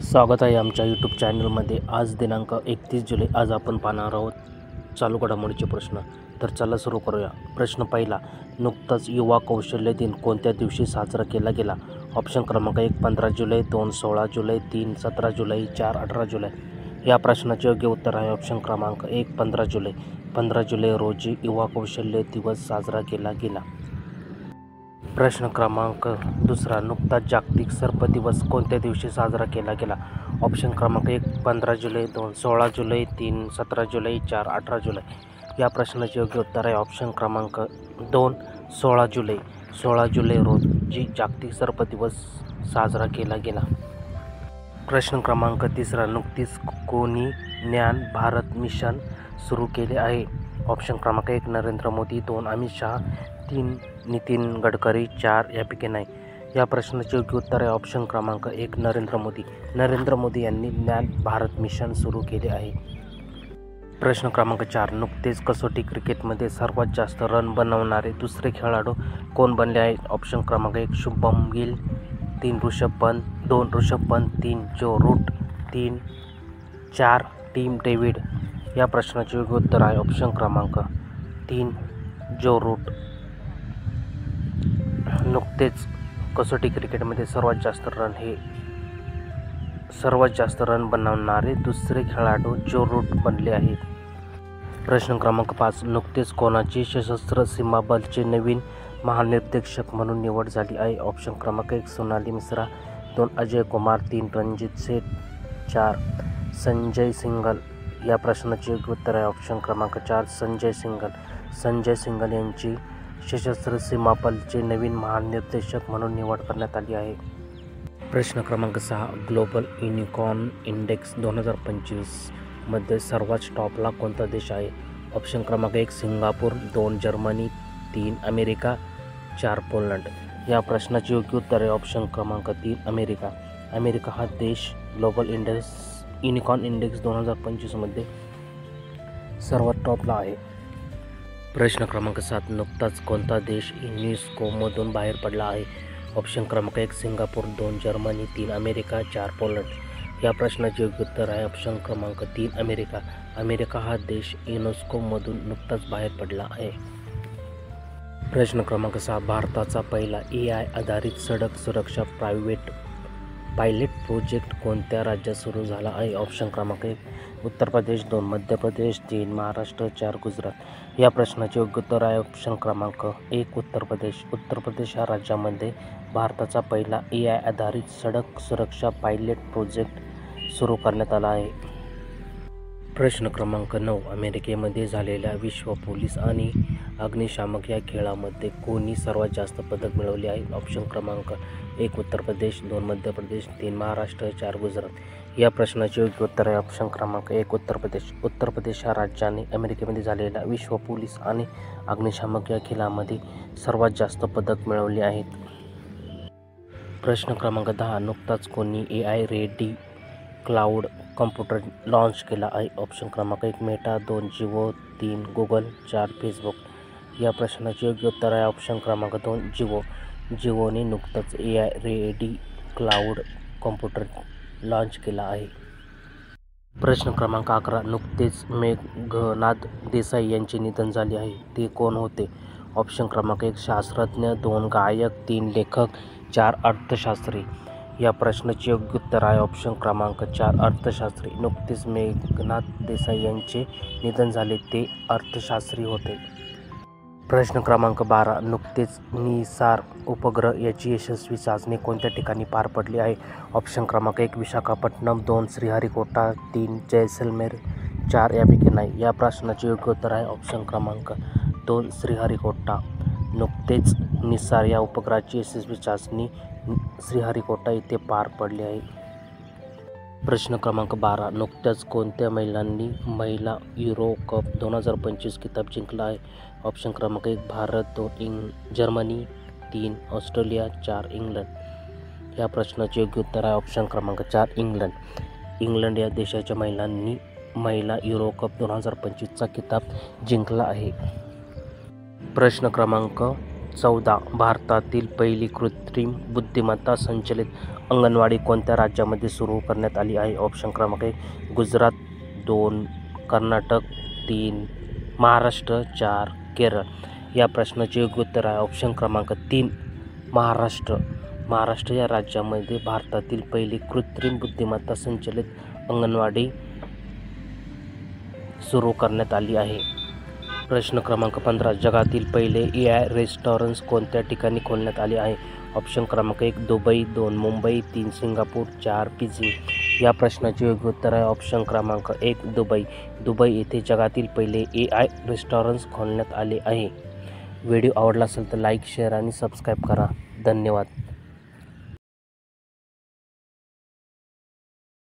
स्वागत आहे आमच्या यूट्यूब चॅनलमध्ये। आज दिनांक 31 जुलै। आज आपण पाहणार आहोत चालू घडामोडीचे प्रश्न। तर चला सुरू करूया। प्रश्न पहिला, नुकताच युवा कौशल्य दिन कोणत्या दिवशी साजरा केला गेला? ऑप्शन क्रमांक 1 15 जुलै, 2 16 जुलै, 3 17 जुलै, 4 18 जुलै। या प्रश्नाचे योग्य उत्तर आहे ऑप्शन क्रमांक 1 15 जुलै। 15 जुलै रोजी युवा कौशल्य दिवस साजरा केला गेला। प्रश्न क्रमांक दुसरा, नुकताच जागतिक सर्प दिवस कोणत्या दिवशी साजरा केला गेला? ऑप्शन क्रमांक 1 15 जुलै, 2 16 जुलै, 3 17 जुलै, 4 18 जुलै। या प्रश्नाचे योग्य उत्तर आहे ऑप्शन क्रमांक 2 16 जुलै। 16 जुलै रोजी जागतिक सर्प दिवस साजरा केला गेला। प्रश्न क्रमांक तिसरा, नुकतीच कोणी ज्ञान भारत मिशन सुरू केले आहे? ऑप्शन क्रमांक 1 नरेंद्र मोदी, 2 अमित शहा, 3 नितीन गडकरी, 4 यापैकी नाही। या प्रश्नाचे योग्य उत्तर आहे ऑप्शन क्रमांक 1 नरेंद्र मोदी। नरेंद्र मोदी यांनी ज्ञान भारत मिशन सुरू केले आहे। प्रश्न क्रमांक 4, नुकतेच कसोटी क्रिकेटमध्ये सर्वात जास्त रन बनवणारे दुसरे खेळाडू कोण बनले आहेत? ऑप्शन क्रमांक 1 शुभमन गिल, 3 ऋषभ पंत, 2 ऋषभ पंत, 3 जो रूट, 4 टिम डेव्हिड। या प्रश्नाचे योग्य उत्तर आहे ऑप्शन क्रमांक 3 जो रूट। नुकतेच कसोटी क्रिकेटमध्ये सर्वात जास्त रन बनवणारे दुसरे खेळाडू जो रूट बनले आहेत। प्रश्न क्रमांक 5, नुकतेच कोणाची सशस्त्र सीमा बलचे नवीन महानिर्देशक म्हणून निवड झाली आहे? ऑप्शन क्रमांक 1 सोनाली मिश्रा, 2 अजय कुमार, 3 रणजित सेठ, 4 संजय सिंघल। या प्रश्नाचे योग्य उत्तर आहे ऑप्शन क्रमांक 4 संजय सिंघल। संजय सिंघल यांची सशस्त्र सीमा बलचे नवीन महानिर्देशक म्हणून निवड करण्यात आली आहे। प्रश्न क्रमांक 6, ग्लोबल युनिकॉर्न इंडेक्स 2025 मध्ये सर्वात टॉपला कोणता देश आहे? ऑप्शन क्रमांक 1 सिंगापूर, 2 जर्मनी, 3 अमेरिका, 4 पोलंड। या प्रश्नाचे योग्य उत्तर आहे ऑप्शन क्रमांक 3 अमेरिका। अमेरिका हा देश ग्लोबल युनिकॉर्न इंडेक्स 2025 मध्ये सर्वात टॉपला आहे। प्रश्न क्रमांक 7, नुकताच कोणता देश युनेस्कोमधून बाहेर पडला आहे? ऑप्शन क्रमांक 1 सिंगापूर, 2 जर्मनी, 3 अमेरिका, 4 पोलंड। या प्रश्नाचे योग्य उत्तर आहे ऑप्शन क्रमांक 3 अमेरिका। अमेरिका हा देश युनेस्कोमधून नुकताच बाहेर पडला आहे। प्रश्न क्रमांक 6, भारताचा पहिला AI आधारित सडक सुरक्षा पायलट प्रोजेक्ट कोणत्या राज्यात सुरू झाला आहे? ऑप्शन क्रमांक 1 उत्तर प्रदेश, 2 मध्य प्रदेश, 3 महाराष्ट्र, 4 गुजरात। या प्रश्नाचे योग्य उत्तर आहे ऑप्शन क्रमांक 1 उत्तर प्रदेश। उत्तर प्रदेश या राज्यामध्ये भारताचा पहिला AI आधारित सडक सुरक्षा पायलट प्रोजेक्ट सुरू करण्यात आला आहे। प्रश्न क्रमांक 9, अमेरिकेमध्ये झालेल्या विश्व पोलीस आणि अग्निशामक या खेळामध्ये कोणी सर्वात जास्त पदक मिळवले आहे? ऑप्शन क्रमांक 1 उत्तर प्रदेश, 2 मध्य प्रदेश, 3 महाराष्ट्र, 4 गुजरात। या प्रश्नाचे योग्य उत्तर आहे ऑप्शन क्रमांक 1 उत्तर प्रदेश। उत्तर प्रदेश या राज्याने अमेरिकेमध्ये झालेल्या विश्व पोलीस आणि अग्निशामक या खेळामध्ये सर्वात जास्त पदक मिळवले आहेत। प्रश्न क्रमांक 10, नुकताच कोणी AI ready cloud computer launch केला आहे? ऑप्शन क्रमांक 1 मेटा, 2 जिओ, 3 गुगल, 4 फेसबुक। या प्रश्नाचे योग्य उत्तर आहे ऑप्शन क्रमांक 2 जिओ। जिओने नुकताच AI ready cloud computer launch केला आहे। प्रश्न क्रमांक 11, नुकतेच मेघनाद देसाई यांचे निधन झाले आहे, ते कोण होते? ऑप्शन क्रमांक 1 शास्त्रज्ञ, 2 गायक, 3 लेखक, 4 अर्थशास्त्री। या प्रश्नाचे योग्य उत्तर आहे ऑप्शन क्रमांक 4 अर्थशास्त्री। नुकतेच मेघनाद देसाई यांचे निधन झाले, ते अर्थशास्त्री होते। प्रश्न क्रमांक 12, नुकतेच निसार उपग्रह याची यशस्वी चाचणी कोणत्या ठिकाणी पार पडली आहे? ऑप्शन क्रमांक 1 विशाखापट्टणम, 2 श्रीहरिकोटा, 3 जैसलमेर, 4 यापैकी नाही। या प्रश्नाचे योग्य उत्तर आहे ऑप्शन क्रमांक 2 श्रीहरिकोटा। नुकतेच निसार या उपग्रहाची यशस्वी चाचणी श्रीहरिकोटा येथे पार पडली आहे। प्रश्न क्रमांक 12, नुकत्याच कोणत्या महिलांनी महिला युरो कप 2025 किताब जिंकला आहे? ऑप्शन क्रमांक 1 भारत, 2 जर्मनी, 3 ऑस्ट्रेलिया, 4 इंग्लंड। या प्रश्नाचे योग्य उत्तर आहे ऑप्शन क्रमांक 4 इंग्लंड। इंग्लंड या देशाच्या महिलांनी महिला युरो कप 2025चा किताब जिंकला आहे। प्रश्न क्रमांक 14. भारतातील पहिली कृत्रिम बुद्धिमत्ता संचलित अंगणवाडी कोणत्या राज्यामध्ये सुरू करण्यात आली आहे? ऑप्शन क्रमांक 1 गुजरात, 2 कर्नाटक, 3 महाराष्ट्र, 4 केरळ. या प्रश्नाचे योग्य उत्तर आहे ऑप्शन क्रमांक 3 महाराष्ट्र. महाराष्ट्र या राज्यामध्ये भारतातील पहिली कृत्रिम बुद्धिमत्ता संचलित अंगणवाडी सुरू करण्यात आली आहे. प्रश्न क्रमांक 15. जगातील पहिले AI रेस्टॉरंट्स कोणत्या ठिकाणी खोलण्यात आले आहे? ऑप्शन क्रमांक 1 दुबई, 2 मुंबई, 3 सिंगापूर, 4 बीजिंग. या प्रश्नाचे योग्य उत्तर आहे ऑप्शन क्रमांक 1 दुबई. दुबई येथे जगातील पहिले AI रेस्टॉरंट्स खोलण्यात आले आहे. व्हिडिओ आवडला असेल तर लाईक, शेअर आणि सबस्क्राईब करा. धन्यवाद.